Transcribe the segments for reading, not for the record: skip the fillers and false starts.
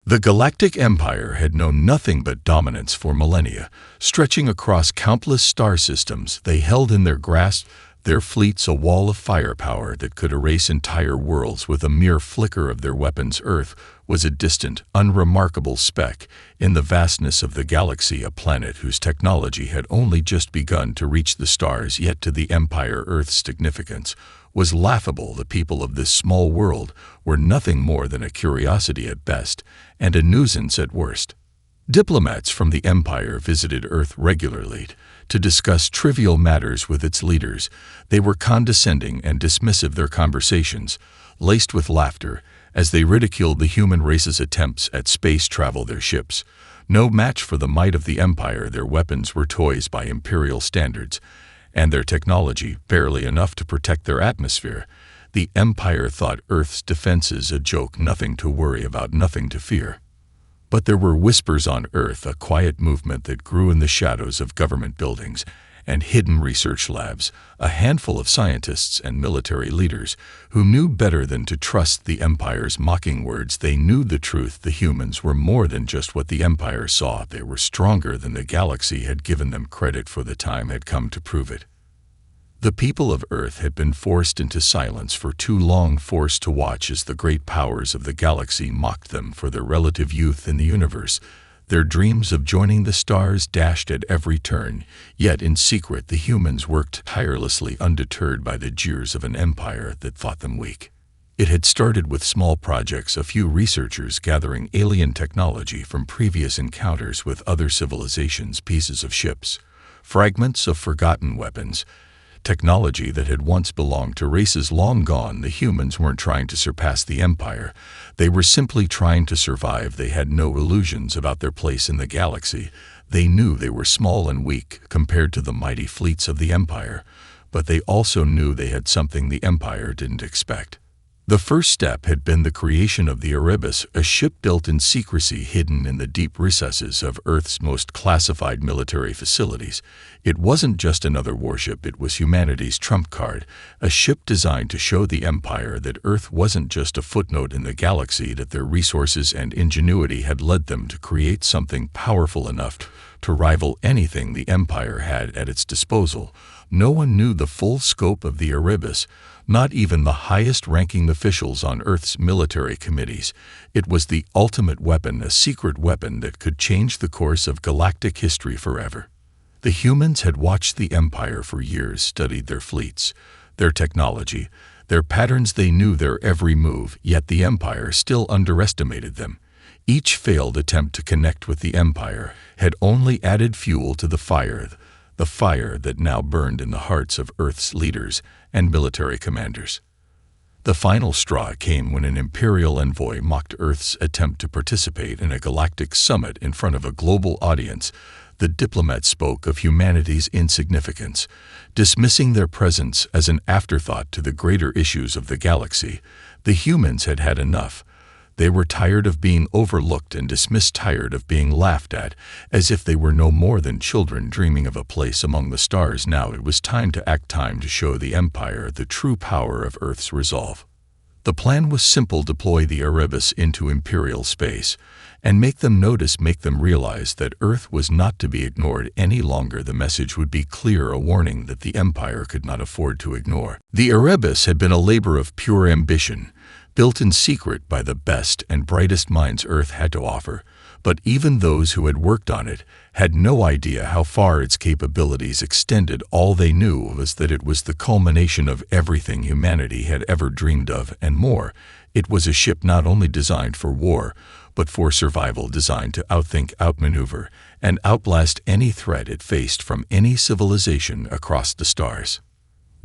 The Galactic Empire had known nothing but dominance for millennia. Stretching across countless star systems, they held in their grasp their fleets a wall of firepower that could erase entire worlds with a mere flicker of their weapons. Earth was a distant, unremarkable speck in the vastness of the galaxy, a planet whose technology had only just begun to reach the stars, yet to the Empire Earth's significance was laughable. The people of this small world were nothing more than a curiosity at best and a nuisance at worst. Diplomats from the Empire visited Earth regularly to discuss trivial matters with its leaders. They were condescending and dismissive, their conversations laced with laughter as they ridiculed the human race's attempts at space travel. Their ships, no match for the might of the Empire, their weapons were toys by Imperial standards, and their technology barely enough to protect their atmosphere. The Empire thought Earth's defenses a joke, nothing to worry about, nothing to fear. But there were whispers on Earth, a quiet movement that grew in the shadows of government buildings and hidden research labs, a handful of scientists and military leaders who knew better than to trust the Empire's mocking words. They knew the truth. The humans were more than just what the Empire saw. They were stronger than the galaxy had given them credit for. The time had come to prove it. The people of Earth had been forced into silence for too long, forced to watch as the great powers of the galaxy mocked them for their relative youth in the universe. Their dreams of joining the stars dashed at every turn, yet in secret the humans worked tirelessly, undeterred by the jeers of an empire that thought them weak. It had started with small projects, a few researchers gathering alien technology from previous encounters with other civilizations, pieces of ships, fragments of forgotten weapons, technology that had once belonged to races long gone. The humans weren't trying to surpass the Empire. They were simply trying to survive. They had no illusions about their place in the galaxy. They knew they were small and weak compared to the mighty fleets of the Empire, but they also knew they had something the Empire didn't expect. The first step had been the creation of the Erebus, a ship built in secrecy, hidden in the deep recesses of Earth's most classified military facilities. It wasn't just another warship, it was humanity's trump card, a ship designed to show the Empire that Earth wasn't just a footnote in the galaxy, that their resources and ingenuity had led them to create something powerful enough to rival anything the Empire had at its disposal. No one knew the full scope of the Erebus, not even the highest-ranking officials on Earth's military committees. It was the ultimate weapon, a secret weapon that could change the course of galactic history forever. The humans had watched the Empire for years, studied their fleets, their technology, their patterns. They knew their every move, yet the Empire still underestimated them. Each failed attempt to connect with the Empire had only added fuel to the fire that now burned in the hearts of Earth's leaders and military commanders. The final straw came when an Imperial envoy mocked Earth's attempt to participate in a galactic summit in front of a global audience. The diplomat spoke of humanity's insignificance, dismissing their presence as an afterthought to the greater issues of the galaxy. The humans had had enough. They were tired of being overlooked and dismissed, tired of being laughed at, as if they were no more than children dreaming of a place among the stars. Now it was time to act, time to show the Empire the true power of Earth's resolve. The plan was simple: deploy the Erebus into Imperial space, and make them notice, make them realize that Earth was not to be ignored any longer. The message would be clear, a warning that the Empire could not afford to ignore. The Erebus had been a labor of pure ambition, built in secret by the best and brightest minds Earth had to offer, but even those who had worked on it had no idea how far its capabilities extended. All they knew was that it was the culmination of everything humanity had ever dreamed of and more. It was a ship not only designed for war, but for survival, designed to outthink, outmaneuver, and outlast any threat it faced from any civilization across the stars.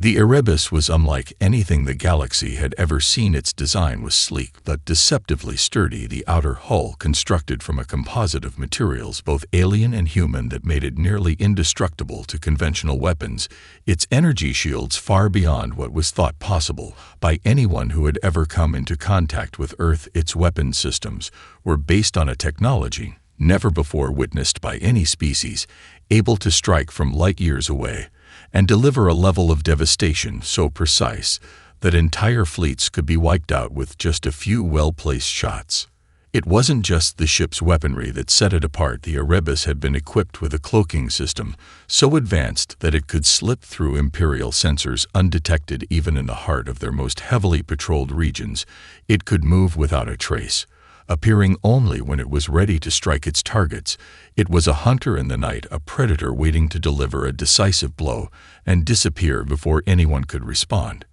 The Erebus was unlike anything the galaxy had ever seen. Its design was sleek but deceptively sturdy, the outer hull constructed from a composite of materials both alien and human that made it nearly indestructible to conventional weapons, its energy shields far beyond what was thought possible by anyone who had ever come into contact with Earth. Its weapon systems were based on a technology never before witnessed by any species, able to strike from light years away and deliver a level of devastation so precise that entire fleets could be wiped out with just a few well-placed shots. It wasn't just the ship's weaponry that set it apart. The Erebus had been equipped with a cloaking system so advanced that it could slip through Imperial sensors undetected even in the heart of their most heavily patrolled regions. It could move without a trace, appearing only when it was ready to strike its targets. It was a hunter in the night, a predator waiting to deliver a decisive blow and disappear before anyone could respond.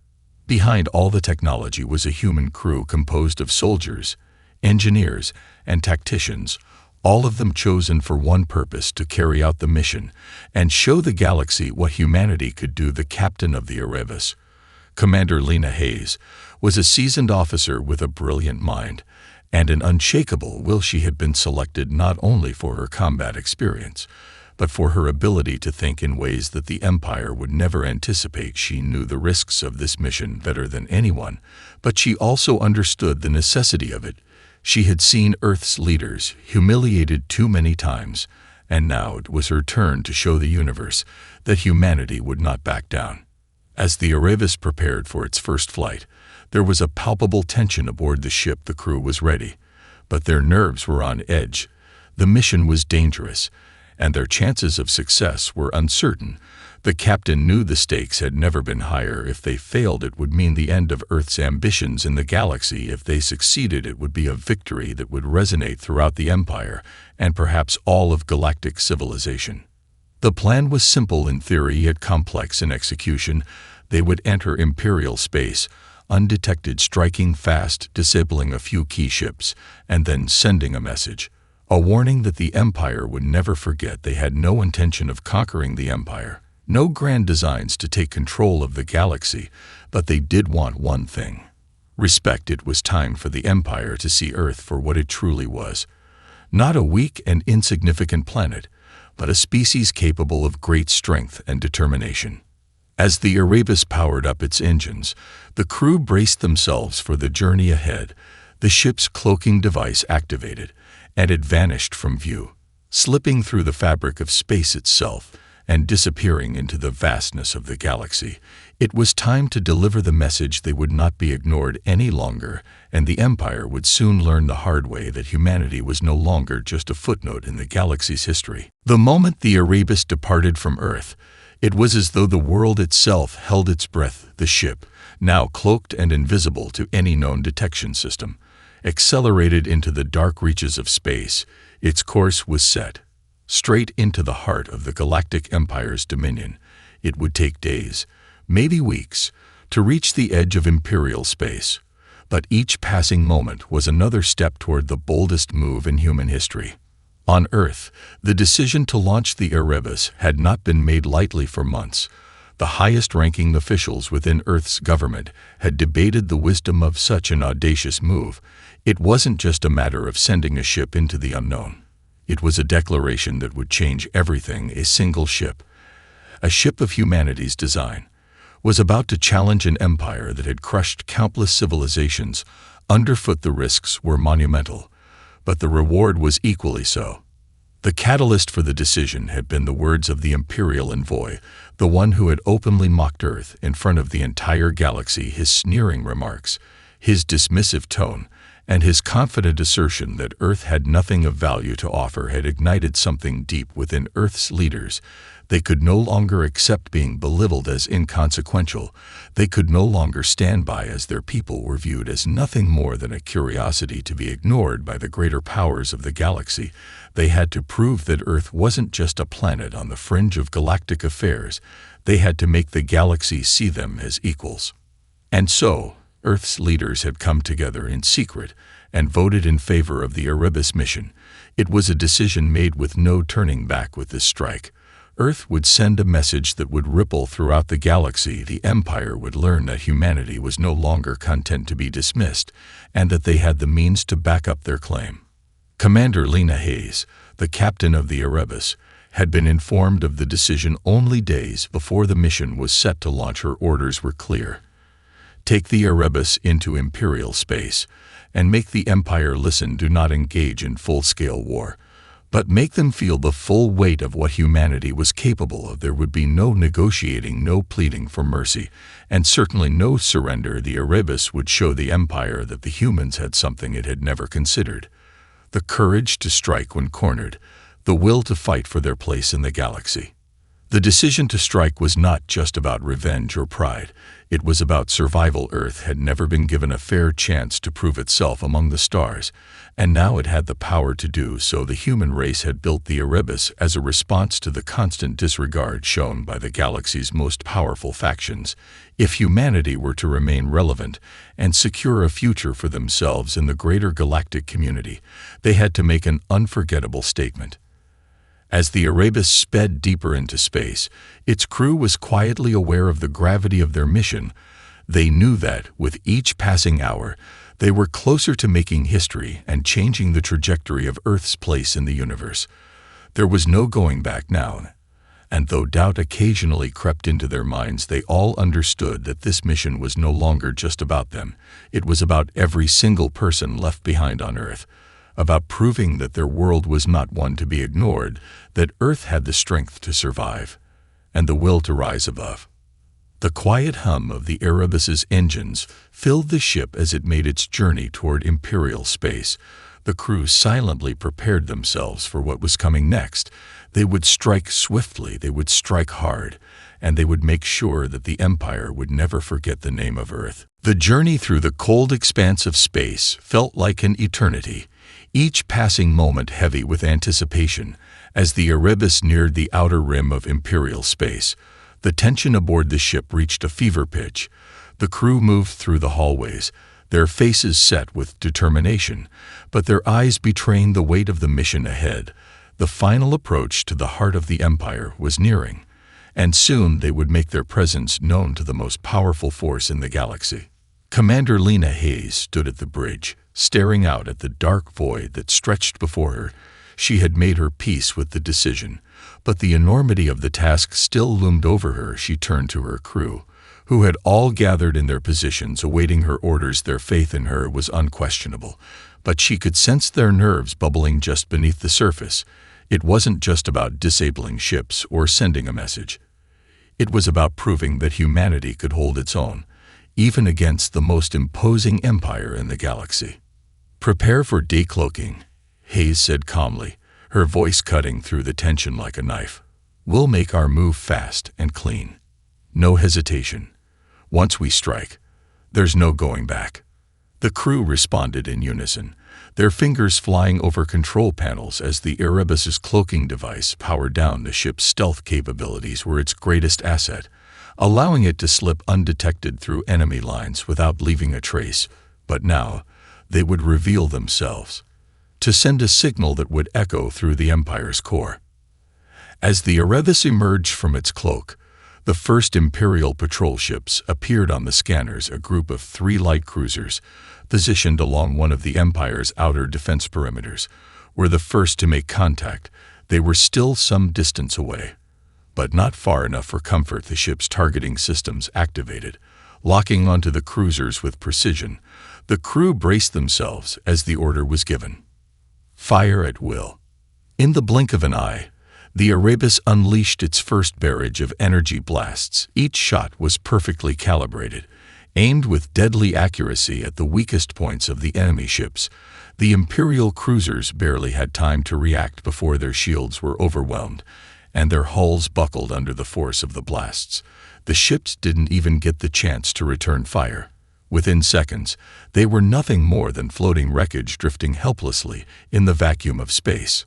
Behind all the technology was a human crew composed of soldiers, engineers, and tacticians, all of them chosen for one purpose: to carry out the mission and show the galaxy what humanity could do. The captain of the Erebus, Commander Lena Hayes, was a seasoned officer with a brilliant mind and an unshakable will. She had been selected not only for her combat experience, but for her ability to think in ways that the Empire would never anticipate. She knew the risks of this mission better than anyone, but she also understood the necessity of it. She had seen Earth's leaders humiliated too many times, and now it was her turn to show the universe that humanity would not back down. As the Erebus prepared for its first flight, there was a palpable tension aboard the ship. The crew was ready, but their nerves were on edge. The mission was dangerous, and their chances of success were uncertain. The captain knew the stakes had never been higher. If they failed, it would mean the end of Earth's ambitions in the galaxy. If they succeeded, it would be a victory that would resonate throughout the Empire and perhaps all of galactic civilization. The plan was simple in theory, yet complex in execution. They would enter Imperial space, undetected, striking fast, disabling a few key ships, and then sending a message. A warning that the Empire would never forget. They had no intention of conquering the Empire, no grand designs to take control of the galaxy, but they did want one thing: respect. It was time for the Empire to see Earth for what it truly was. Not a weak and insignificant planet, but a species capable of great strength and determination. As the Erebus powered up its engines, the crew braced themselves for the journey ahead. The ship's cloaking device activated, and it vanished from view, slipping through the fabric of space itself and disappearing into the vastness of the galaxy. It was time to deliver the message. They would not be ignored any longer, and the Empire would soon learn the hard way that humanity was no longer just a footnote in the galaxy's history. The moment the Erebus departed from Earth, it was as though the world itself held its breath. The ship, now cloaked and invisible to any known detection system, accelerated into the dark reaches of space. Its course was set, straight into the heart of the Galactic Empire's dominion. It would take days, maybe weeks, to reach the edge of Imperial space, but each passing moment was another step toward the boldest move in human history. On Earth, the decision to launch the Erebus had not been made lightly. For months, the highest-ranking officials within Earth's government had debated the wisdom of such an audacious move. It wasn't just a matter of sending a ship into the unknown. It was a declaration that would change everything. A single ship, a ship of humanity's design, was about to challenge an empire that had crushed countless civilizations underfoot. The risks were monumental, but the reward was equally so. The catalyst for the decision had been the words of the Imperial envoy, the one who had openly mocked Earth in front of the entire galaxy. His sneering remarks, his dismissive tone, and his confident assertion that Earth had nothing of value to offer had ignited something deep within Earth's leaders. They could no longer accept being belittled as inconsequential. They could no longer stand by as their people were viewed as nothing more than a curiosity to be ignored by the greater powers of the galaxy. They had to prove that Earth wasn't just a planet on the fringe of galactic affairs. They had to make the galaxy see them as equals. And so, Earth's leaders had come together in secret and voted in favor of the Erebus mission. It was a decision made with no turning back. With this strike, Earth would send a message that would ripple throughout the galaxy. The Empire would learn that humanity was no longer content to be dismissed, and that they had the means to back up their claim. Commander Lena Hayes, the captain of the Erebus, had been informed of the decision only days before the mission was set to launch. Her orders were clear: take the Erebus into Imperial space, and make the Empire listen. Do not engage in full-scale war, but make them feel the full weight of what humanity was capable of. There would be no negotiating, no pleading for mercy, and certainly no surrender. The Erebus would show the Empire that the humans had something it had never considered: the courage to strike when cornered, the will to fight for their place in the galaxy. The decision to strike was not just about revenge or pride. It was about survival. Earth had never been given a fair chance to prove itself among the stars, and now it had the power to do so. The human race had built the Erebus as a response to the constant disregard shown by the galaxy's most powerful factions. If humanity were to remain relevant and secure a future for themselves in the greater galactic community, they had to make an unforgettable statement. As the Erebus sped deeper into space, its crew was quietly aware of the gravity of their mission. They knew that, with each passing hour, they were closer to making history and changing the trajectory of Earth's place in the universe. There was no going back now, and though doubt occasionally crept into their minds, they all understood that this mission was no longer just about them. It was about every single person left behind on Earth, about proving that their world was not one to be ignored, that Earth had the strength to survive, and the will to rise above. The quiet hum of the Erebus's engines filled the ship as it made its journey toward Imperial space. The crew silently prepared themselves for what was coming next. They would strike swiftly, they would strike hard, and they would make sure that the Empire would never forget the name of Earth. The journey through the cold expanse of space felt like an eternity, each passing moment heavy with anticipation. As the Erebus neared the outer rim of Imperial space, the tension aboard the ship reached a fever pitch. The crew moved through the hallways, their faces set with determination, but their eyes betraying the weight of the mission ahead. The final approach to the heart of the Empire was nearing, and soon they would make their presence known to the most powerful force in the galaxy. Commander Lena Hayes stood at the bridge, staring out at the dark void that stretched before her. She had made her peace with the decision, but the enormity of the task still loomed over her. She turned to her crew, who had all gathered in their positions awaiting her orders. Their faith in her was unquestionable, but she could sense their nerves bubbling just beneath the surface. It wasn't just about disabling ships or sending a message. It was about proving that humanity could hold its own, even against the most imposing empire in the galaxy. "Prepare for decloaking," Hayes said calmly, her voice cutting through the tension like a knife. "We'll make our move fast and clean. No hesitation. Once we strike, there's no going back." The crew responded in unison, their fingers flying over control panels as the Erebus's cloaking device powered down. The ship's stealth capabilities were its greatest asset, allowing it to slip undetected through enemy lines without leaving a trace. But now, they would reveal themselves, to send a signal that would echo through the Empire's core. As the Erebus emerged from its cloak, the first Imperial patrol ships appeared on the scanners. A group of 3 light cruisers, positioned along one of the Empire's outer defense perimeters, were the first to make contact. They were still some distance away, but not far enough for comfort. The ship's targeting systems activated, locking onto the cruisers with precision. The crew braced themselves as the order was given. Fire at will. In the blink of an eye, the Erebus unleashed its first barrage of energy blasts. Each shot was perfectly calibrated, aimed with deadly accuracy at the weakest points of the enemy ships. The Imperial cruisers barely had time to react before their shields were overwhelmed, and their hulls buckled under the force of the blasts. The ships didn't even get the chance to return fire. Within seconds, they were nothing more than floating wreckage drifting helplessly in the vacuum of space.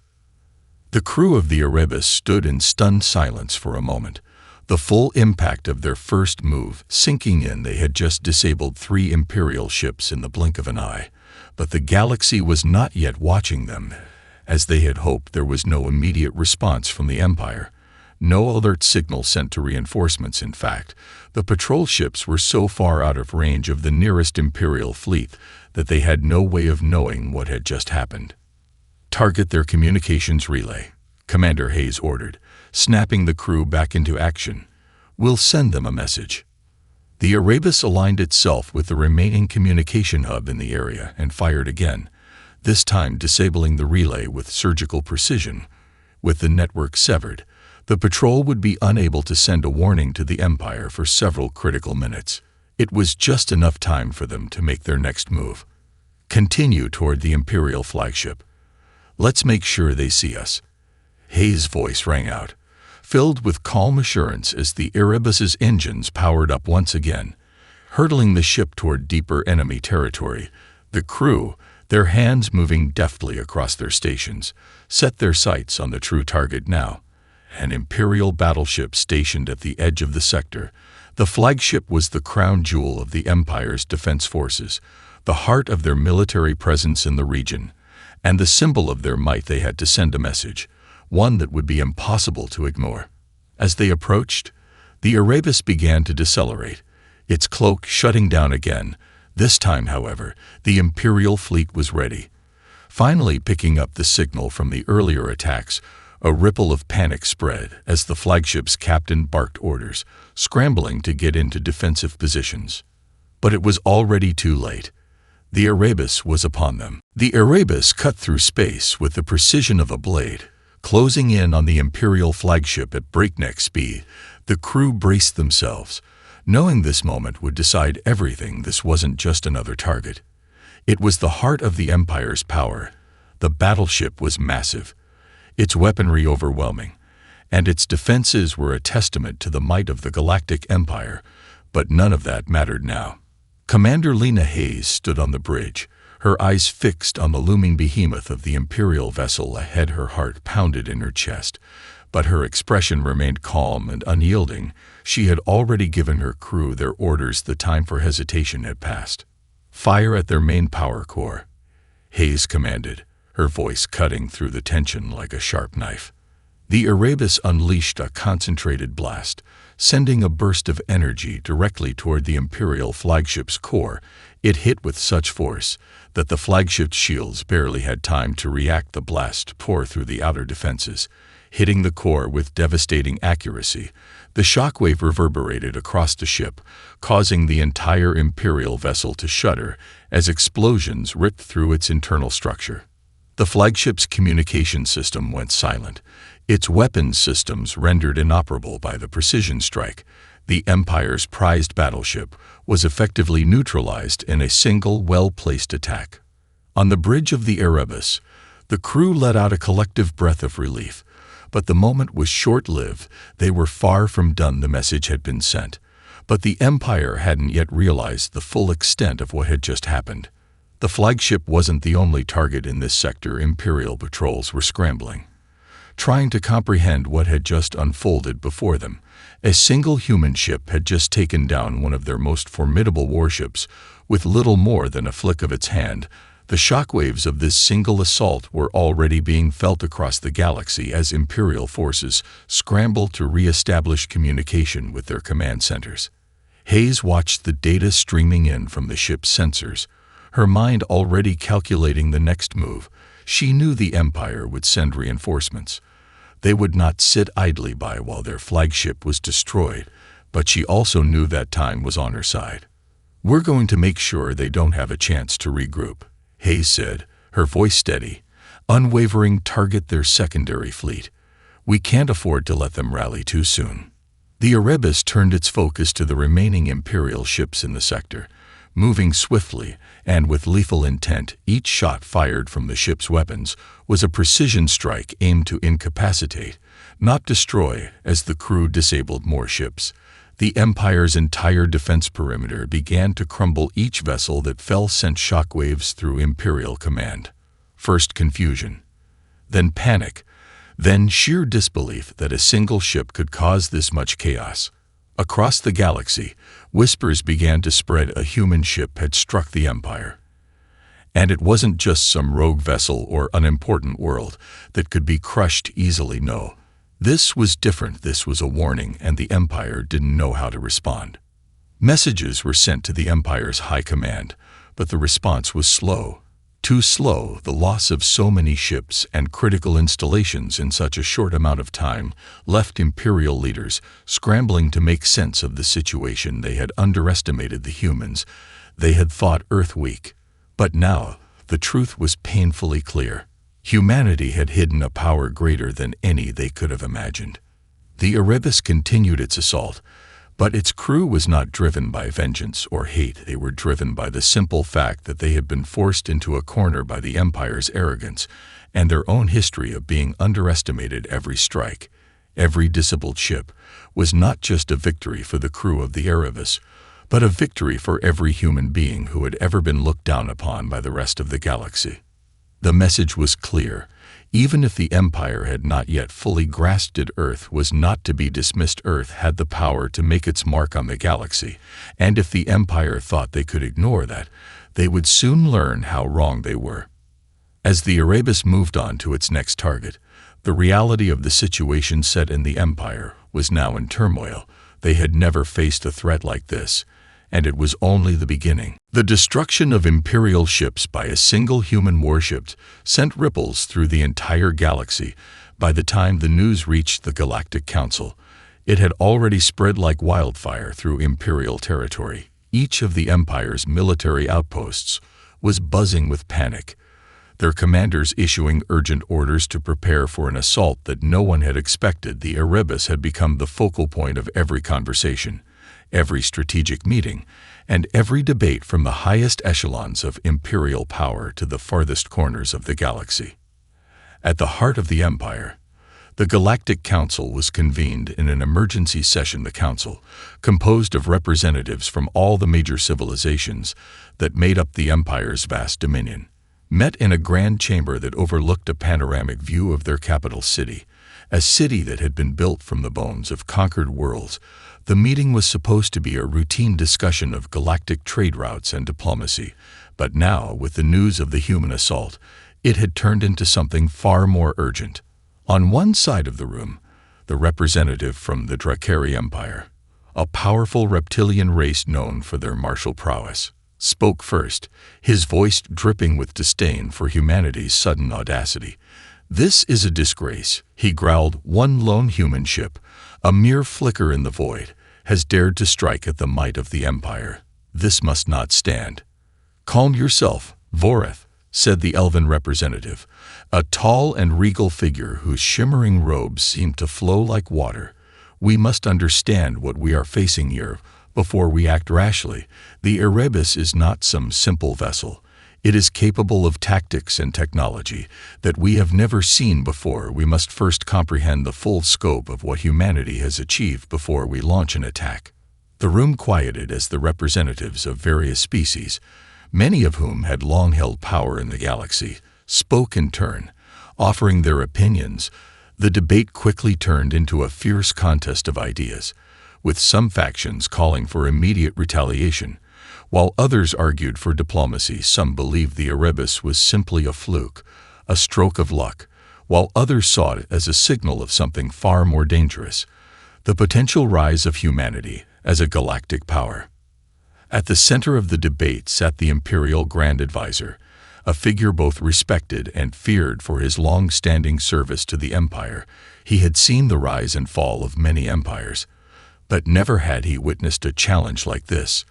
The crew of the Erebus stood in stunned silence for a moment, the full impact of their first move sinking in. They had just disabled 3 Imperial ships in the blink of an eye, but the galaxy was not yet watching them. As they had hoped, there was no immediate response from the Empire. No alert signal sent to reinforcements. In fact, the patrol ships were so far out of range of the nearest Imperial fleet that they had no way of knowing what had just happened. "Target their communications relay," Commander Hayes ordered, snapping the crew back into action. "We'll send them a message." The Erebus aligned itself with the remaining communication hub in the area and fired again, this time disabling the relay with surgical precision. With the network severed, the patrol would be unable to send a warning to the Empire for several critical minutes. It was just enough time for them to make their next move. Continue toward the Imperial flagship. Let's make sure they see us." Hayes' voice rang out, filled with calm assurance as the Erebus's engines powered up once again, hurtling the ship toward deeper enemy territory. The crew, their hands moving deftly across their stations, set their sights on the true target now. An Imperial battleship stationed at the edge of the sector. The flagship was the crown jewel of the Empire's defense forces, the heart of their military presence in the region, and the symbol of their might. They had to send a message, one that would be impossible to ignore. As they approached, the Erebus began to decelerate, its cloak shutting down again. This time, however, the Imperial fleet was ready. Finally picking up the signal from the earlier attacks, a ripple of panic spread as the flagship's captain barked orders, scrambling to get into defensive positions. But it was already too late. The Erebus was upon them. The Erebus cut through space with the precision of a blade, closing in on the Imperial flagship at breakneck speed. The crew braced themselves, knowing this moment would decide everything. This wasn't just another target. It was the heart of the Empire's power. The battleship was massive, its weaponry overwhelming, and its defenses were a testament to the might of the Galactic Empire, but none of that mattered now. Commander Lena Hayes stood on the bridge, her eyes fixed on the looming behemoth of the Imperial vessel ahead. Her heart pounded in her chest, but her expression remained calm and unyielding. She had already given her crew their orders. The time for hesitation had passed. "Fire at their main power core," Hayes commanded, her voice cutting through the tension like a sharp knife. The Erebus unleashed a concentrated blast, sending a burst of energy directly toward the Imperial flagship's core. It hit with such force that the flagship's shields barely had time to react. The blast tore through the outer defenses, hitting the core with devastating accuracy. The shockwave reverberated across the ship, causing the entire Imperial vessel to shudder as explosions ripped through its internal structure. The flagship's communication system went silent, its weapons systems rendered inoperable by the precision strike. The Empire's prized battleship was effectively neutralized in a single well-placed attack. On the bridge of the Erebus, the crew let out a collective breath of relief, but the moment was short-lived. They were far from done. The message had been sent, but the Empire hadn't yet realized the full extent of what had just happened. The flagship wasn't the only target in this sector. Imperial patrols were scrambling, trying to comprehend what had just unfolded before them. A single human ship had just taken down one of their most formidable warships with little more than a flick of its hand. The shockwaves of this single assault were already being felt across the galaxy as Imperial forces scrambled to re-establish communication with their command centers. Hayes watched the data streaming in from the ship's sensors, her mind already calculating the next move. She knew the Empire would send reinforcements. They would not sit idly by while their flagship was destroyed, but she also knew that time was on her side. "We're going to make sure they don't have a chance to regroup," Hayes said, her voice steady, unwavering. "Target their secondary fleet. We can't afford to let them rally too soon." The Erebus turned its focus to the remaining Imperial ships in the sector, moving swiftly and with lethal intent. Each shot fired from the ship's weapons was a precision strike aimed to incapacitate, not destroy. As the crew disabled more ships, the Empire's entire defense perimeter began to crumble. Each vessel that fell sent shockwaves through Imperial command. First confusion, then panic, then sheer disbelief that a single ship could cause this much chaos. Across the galaxy, whispers began to spread. A human ship had struck the Empire. And it wasn't just some rogue vessel or unimportant world that could be crushed easily. No, this was different. This was a warning, and the Empire didn't know how to respond. Messages were sent to the Empire's high command, but the response was slow. Too slow. The loss of so many ships and critical installations in such a short amount of time left Imperial leaders scrambling to make sense of the situation. They had underestimated the humans. They had thought Earth weak. But now, the truth was painfully clear. Humanity had hidden a power greater than any they could have imagined. The Erebus continued its assault, But its crew was not driven by vengeance or hate. They were driven by the simple fact that they had been forced into a corner by the Empire's arrogance and their own history of being underestimated. Every strike, every disabled ship, was not just a victory for the crew of the Erebus, but a victory for every human being who had ever been looked down upon by the rest of the galaxy. The message was clear. Even if the Empire had not yet fully grasped it, Earth was not to be dismissed. Earth had the power to make its mark on the galaxy, and if the Empire thought they could ignore that, they would soon learn how wrong they were. As the Erebus moved on to its next target, the reality of the situation set in the Empire was now in turmoil. They had never faced a threat like this, and it was only the beginning. The destruction of Imperial ships by a single human warship sent ripples through the entire galaxy. By the time the news reached the Galactic Council, it had already spread like wildfire through Imperial territory. Each of the Empire's military outposts was buzzing with panic, their commanders issuing urgent orders to prepare for an assault that no one had expected. The Erebus had become the focal point of every conversation, every strategic meeting, and every debate, from the highest echelons of imperial power to the farthest corners of the galaxy. At the heart of the Empire, the Galactic Council was convened in an emergency session. The council, composed of representatives from all the major civilizations that made up the Empire's vast dominion, met in a grand chamber that overlooked a panoramic view of their capital city, a city that had been built from the bones of conquered worlds. The meeting was supposed to be a routine discussion of galactic trade routes and diplomacy, but now, with the news of the human assault, it had turned into something far more urgent. On one side of the room, the representative from the Drakari Empire, a powerful reptilian race known for their martial prowess, spoke first, his voice dripping with disdain for humanity's sudden audacity. "This is a disgrace," he growled. "One lone human ship, a mere flicker in the void, has dared to strike at the might of the Empire. This must not stand." "Calm yourself, Voreth," said the elven representative, a tall and regal figure whose shimmering robes seemed to flow like water. "We must understand what we are facing here before we act rashly. The Erebus is not some simple vessel. It is capable of tactics and technology that we have never seen before. We must first comprehend the full scope of what humanity has achieved before we launch an attack." The room quieted as the representatives of various species, many of whom had long held power in the galaxy, spoke in turn, offering their opinions. The debate quickly turned into a fierce contest of ideas, with some factions calling for immediate retaliation, while others argued for diplomacy. Some believed the Erebus was simply a fluke, a stroke of luck, while others saw it as a signal of something far more dangerous, the potential rise of humanity as a galactic power. At the center of the debate sat the Imperial Grand Advisor, a figure both respected and feared for his long-standing service to the Empire. He had seen the rise and fall of many empires, but never had he witnessed a challenge like this.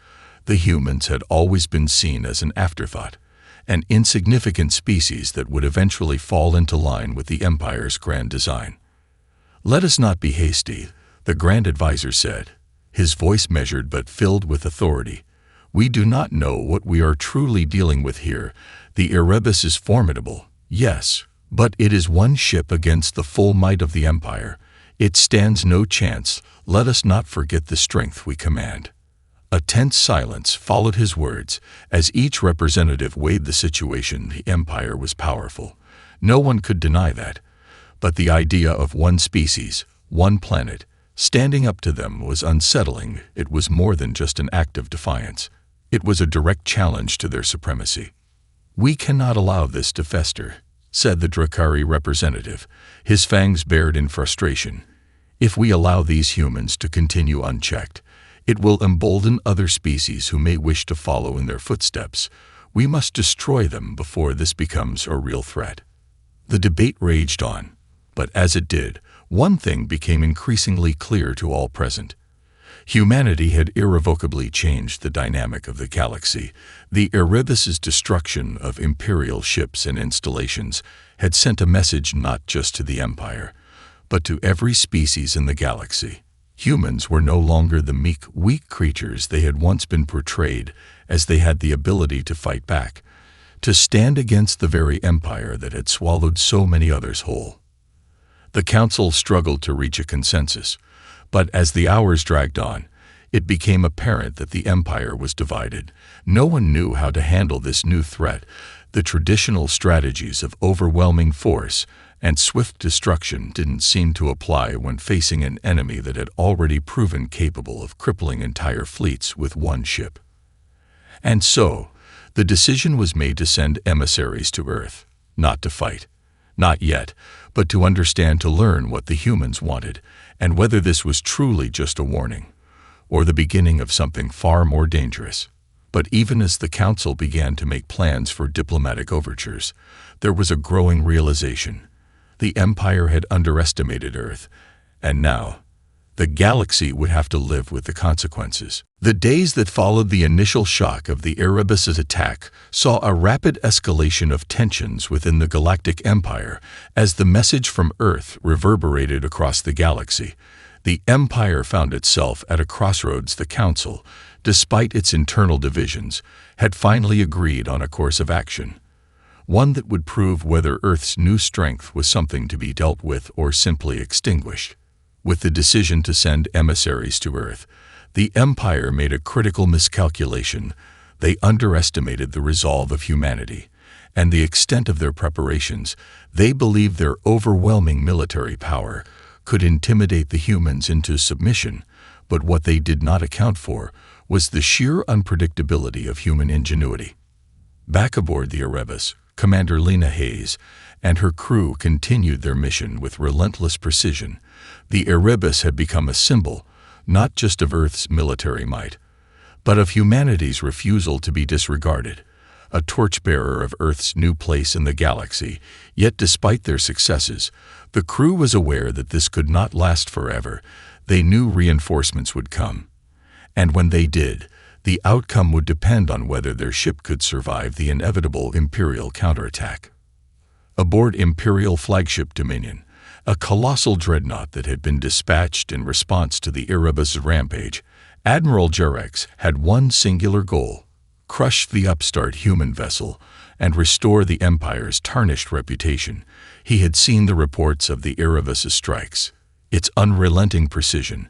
The humans had always been seen as an afterthought, an insignificant species that would eventually fall into line with the Empire's grand design. "Let us not be hasty," the Grand Advisor said, his voice measured but filled with authority. "We do not know what we are truly dealing with here. The Erebus is formidable, yes, but it is one ship against the full might of the Empire. It stands no chance. Let us not forget the strength we command." A tense silence followed his words as each representative weighed the situation. The Empire was powerful. No one could deny that. But the idea of one species, one planet, standing up to them was unsettling. It was more than just an act of defiance. It was a direct challenge to their supremacy. "We cannot allow this to fester," said the Drakari representative, his fangs bared in frustration. "If we allow these humans to continue unchecked, it will embolden other species who may wish to follow in their footsteps. We must destroy them before this becomes a real threat." The debate raged on, but as it did, one thing became increasingly clear to all present. Humanity had irrevocably changed the dynamic of the galaxy. The Erebus's destruction of Imperial ships and installations had sent a message not just to the Empire, but to every species in the galaxy. Humans were no longer the meek, weak creatures they had once been portrayed, as they had the ability to fight back, to stand against the very empire that had swallowed so many others whole. The council struggled to reach a consensus, but as the hours dragged on, it became apparent that the empire was divided. No one knew how to handle this new threat. The traditional strategies of overwhelming force and swift destruction didn't seem to apply when facing an enemy that had already proven capable of crippling entire fleets with one ship. And so, the decision was made to send emissaries to Earth, not to fight. Not yet, but to understand, to learn what the humans wanted, and whether this was truly just a warning, or the beginning of something far more dangerous. But even as the council began to make plans for diplomatic overtures, there was a growing realization. The Empire had underestimated Earth, and now, the galaxy would have to live with the consequences. The days that followed the initial shock of the Erebus's attack saw a rapid escalation of tensions within the Galactic Empire as the message from Earth reverberated across the galaxy. The Empire found itself at a crossroads. The Council, despite its internal divisions, had finally agreed on a course of action, one that would prove whether Earth's new strength was something to be dealt with or simply extinguished. With the decision to send emissaries to Earth, the Empire made a critical miscalculation. They underestimated the resolve of humanity and the extent of their preparations. They believed their overwhelming military power could intimidate the humans into submission, but what they did not account for was the sheer unpredictability of human ingenuity. Back aboard the Erebus, Commander Lena Hayes and her crew continued their mission with relentless precision. The Erebus had become a symbol, not just of Earth's military might, but of humanity's refusal to be disregarded, a torchbearer of Earth's new place in the galaxy. Yet despite their successes, the crew was aware that this could not last forever. They knew reinforcements would come, and when they did, the outcome would depend on whether their ship could survive the inevitable Imperial counterattack. Aboard Imperial flagship Dominion, a colossal dreadnought that had been dispatched in response to the Erebus' rampage, Admiral Jerex had one singular goal: crush the upstart human vessel and restore the Empire's tarnished reputation. He had seen the reports of the Erebus' strikes, its unrelenting precision,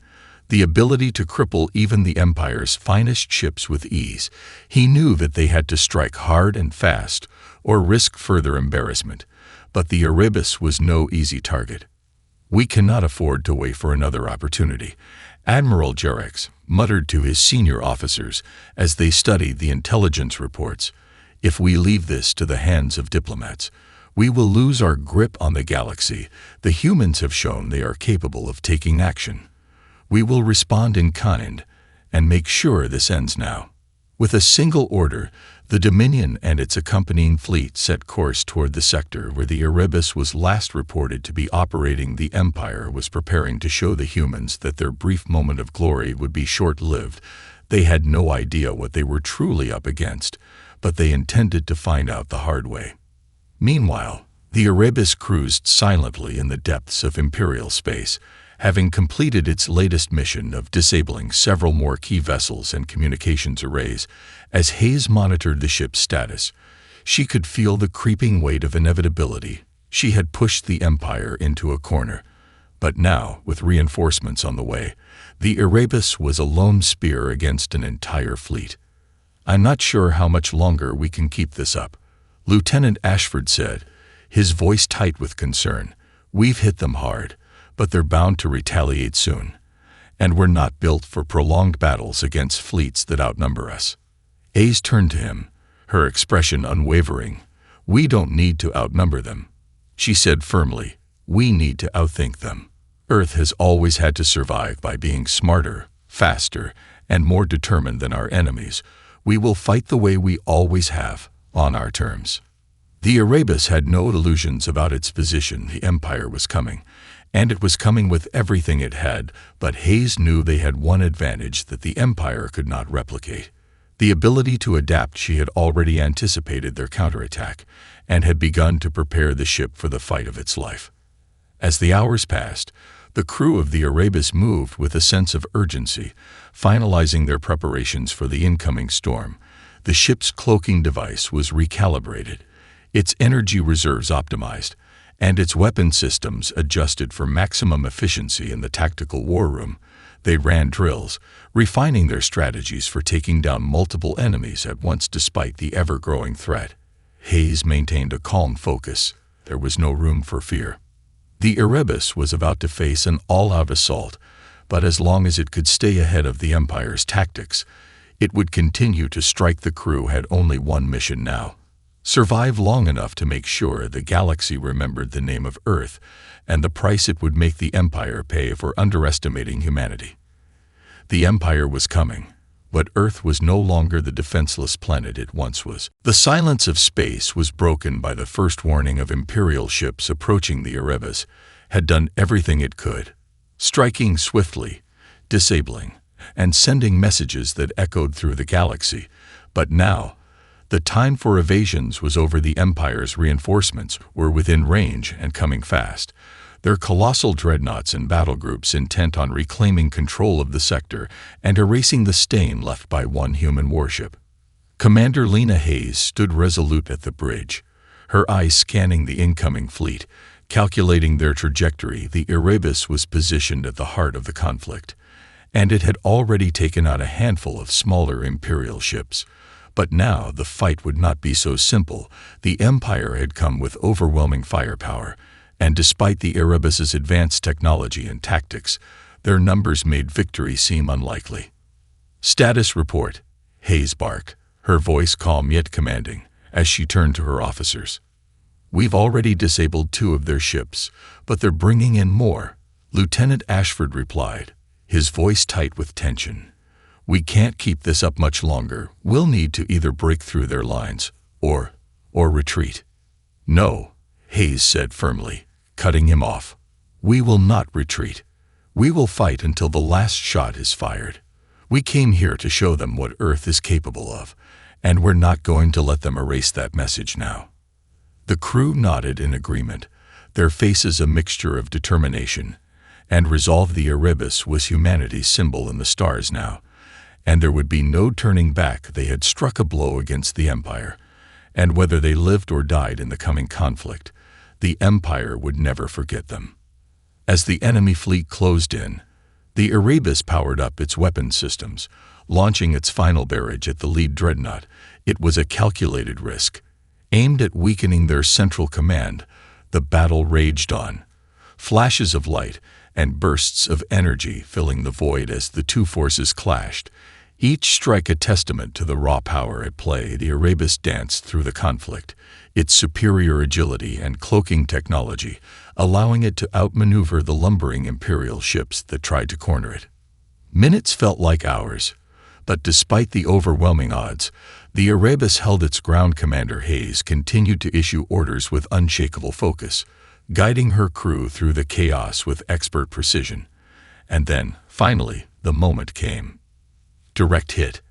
the ability to cripple even the Empire's finest ships with ease. He knew that they had to strike hard and fast or risk further embarrassment, but the Erebus was no easy target. "We cannot afford to wait for another opportunity," Admiral Jerex muttered to his senior officers as they studied the intelligence reports. "If we leave this to the hands of diplomats, we will lose our grip on the galaxy. The humans have shown they are capable of taking action. We will respond in kind and make sure this ends now." With a single order, the Dominion and its accompanying fleet set course toward the sector where the Erebus was last reported to be operating. The Empire was preparing to show the humans that their brief moment of glory would be short-lived. They had no idea what they were truly up against, but they intended to find out the hard way. Meanwhile, the Erebus cruised silently in the depths of Imperial space, having completed its latest mission of disabling several more key vessels and communications arrays. As Hayes monitored the ship's status, she could feel the creeping weight of inevitability. She had pushed the Empire into a corner, but now, with reinforcements on the way, the Erebus was a lone spear against an entire fleet. "I'm not sure how much longer we can keep this up," Lieutenant Ashford said, his voice tight with concern. "We've hit them hard, but they're bound to retaliate soon, and we're not built for prolonged battles against fleets that outnumber us." Hayes turned to him, her expression unwavering. "We don't need to outnumber them," she said firmly. "We need to outthink them. Earth has always had to survive by being smarter, faster, and more determined than our enemies. We will fight the way we always have, on our terms." The Erebus had no illusions about its position. The Empire was coming, and it was coming with everything it had, but Hayes knew they had one advantage that the Empire could not replicate: the ability to adapt. She had already anticipated their counterattack and had begun to prepare the ship for the fight of its life. As the hours passed, The crew of the Erebus moved with a sense of urgency, finalizing their preparations for the incoming storm. The ship's cloaking device was recalibrated, its energy reserves optimized, and its weapon systems adjusted for maximum efficiency in the tactical war room. They ran drills, refining their strategies for taking down multiple enemies at once despite the ever-growing threat. Hayes maintained a calm focus. There was no room for fear. The Erebus was about to face an all-out assault, but as long as it could stay ahead of the Empire's tactics, it would continue to strike. The crew had only one mission now: survive long enough to make sure the galaxy remembered the name of Earth and the price it would make the Empire pay for underestimating humanity. The Empire was coming, but Earth was no longer the defenseless planet it once was. The silence of space was broken by the first warning of Imperial ships approaching. The Erebus had done everything it could, striking swiftly, disabling, and sending messages that echoed through the galaxy. But now, the time for evasions was over. The Empire's reinforcements were within range and coming fast, their colossal dreadnoughts and battle groups intent on reclaiming control of the sector and erasing the stain left by one human warship. Commander Lena Hayes stood resolute at the bridge, her eyes scanning the incoming fleet, calculating their trajectory. The Erebus was positioned at the heart of the conflict, and it had already taken out a handful of smaller Imperial ships. But now the fight would not be so simple. The Empire had come with overwhelming firepower, and despite the Erebus's advanced technology and tactics, their numbers made victory seem unlikely. "Status report," Hayes barked, her voice calm yet commanding, as she turned to her officers. "We've already disabled 2 of their ships, but they're bringing in more," Lieutenant Ashford replied, his voice tight with tension. "We can't keep this up much longer. We'll need to either break through their lines or retreat." "No," Hayes said firmly, cutting him off. "We will not retreat. We will fight until the last shot is fired. We came here to show them what Earth is capable of, and we're not going to let them erase that message now." The crew nodded in agreement, their faces a mixture of determination and resolve. The Erebus was humanity's symbol in the stars now, and there would be no turning back. They had struck a blow against the Empire, and whether they lived or died in the coming conflict, the Empire would never forget them. As the enemy fleet closed in, the Erebus powered up its weapon systems, launching its final barrage at the lead dreadnought. It was a calculated risk, aimed at weakening their central command. The battle raged on, flashes of light and bursts of energy filling the void as the 2 forces clashed, each strike a testament to the raw power at play. The Erebus danced through the conflict, its superior agility and cloaking technology allowing it to outmaneuver the lumbering Imperial ships that tried to corner it. Minutes felt like hours, but despite the overwhelming odds, the Erebus held its ground. Commander Hayes continued to issue orders with unshakable focus, guiding her crew through the chaos with expert precision. And then, finally, the moment came. "Direct hit,"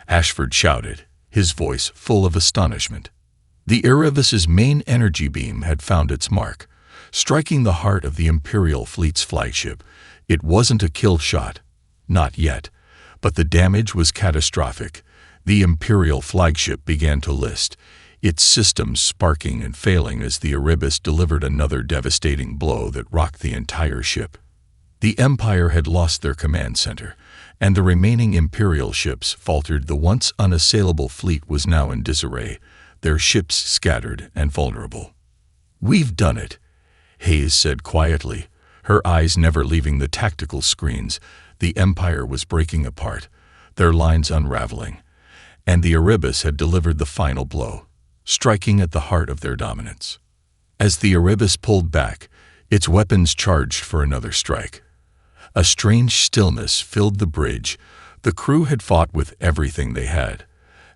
Ashford shouted, his voice full of astonishment. The Erebus's main energy beam had found its mark, striking the heart of the Imperial fleet's flagship. It wasn't a kill shot, not yet, but the damage was catastrophic. The Imperial flagship began to list, its systems sparking and failing as the Erebus delivered another devastating blow that rocked the entire ship. The Empire had lost their command center, and the remaining Imperial ships faltered. The once unassailable fleet was now in disarray, their ships scattered and vulnerable. "We've done it," Hayes said quietly, her eyes never leaving the tactical screens. The Empire was breaking apart, their lines unraveling, and the Erebus had delivered the final blow, striking at the heart of their dominance. As the Erebus pulled back, its weapons charged for another strike. A strange stillness filled the bridge. The crew had fought with everything they had,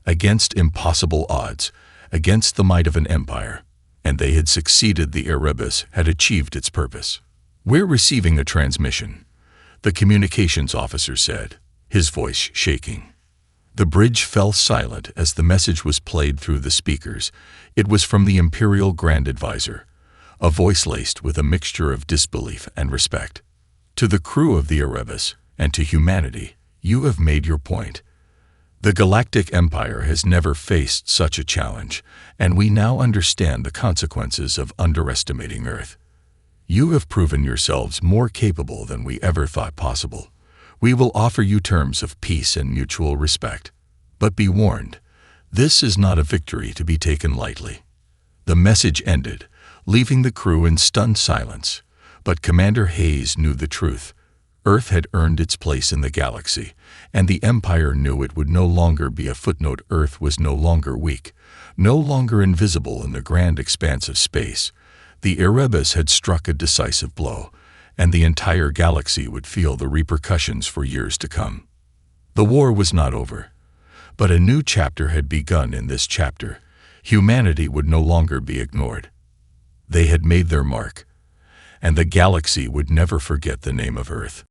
against impossible odds, against the might of an empire, and they had succeeded. The Erebus had achieved its purpose. "We're receiving a transmission," the communications officer said, his voice shaking. The bridge fell silent as the message was played through the speakers. It was from the Imperial Grand Advisor, a voice laced with a mixture of disbelief and respect. To the crew of the Erebus, and to humanity, you have made your point. The Galactic Empire has never faced such a challenge, and we now understand the consequences of underestimating Earth. You have proven yourselves more capable than we ever thought possible. We will offer you terms of peace and mutual respect. But be warned, this is not a victory to be taken lightly. The message ended, leaving the crew in stunned silence. But Commander Hayes knew the truth. Earth had earned its place in the galaxy, and the Empire knew it would no longer be a footnote. Earth was no longer weak, no longer invisible in the grand expanse of space. The Erebus had struck a decisive blow, and the entire galaxy would feel the repercussions for years to come. The war was not over, but a new chapter had begun. In this chapter, humanity would no longer be ignored. They had made their mark, and the galaxy would never forget the name of Earth.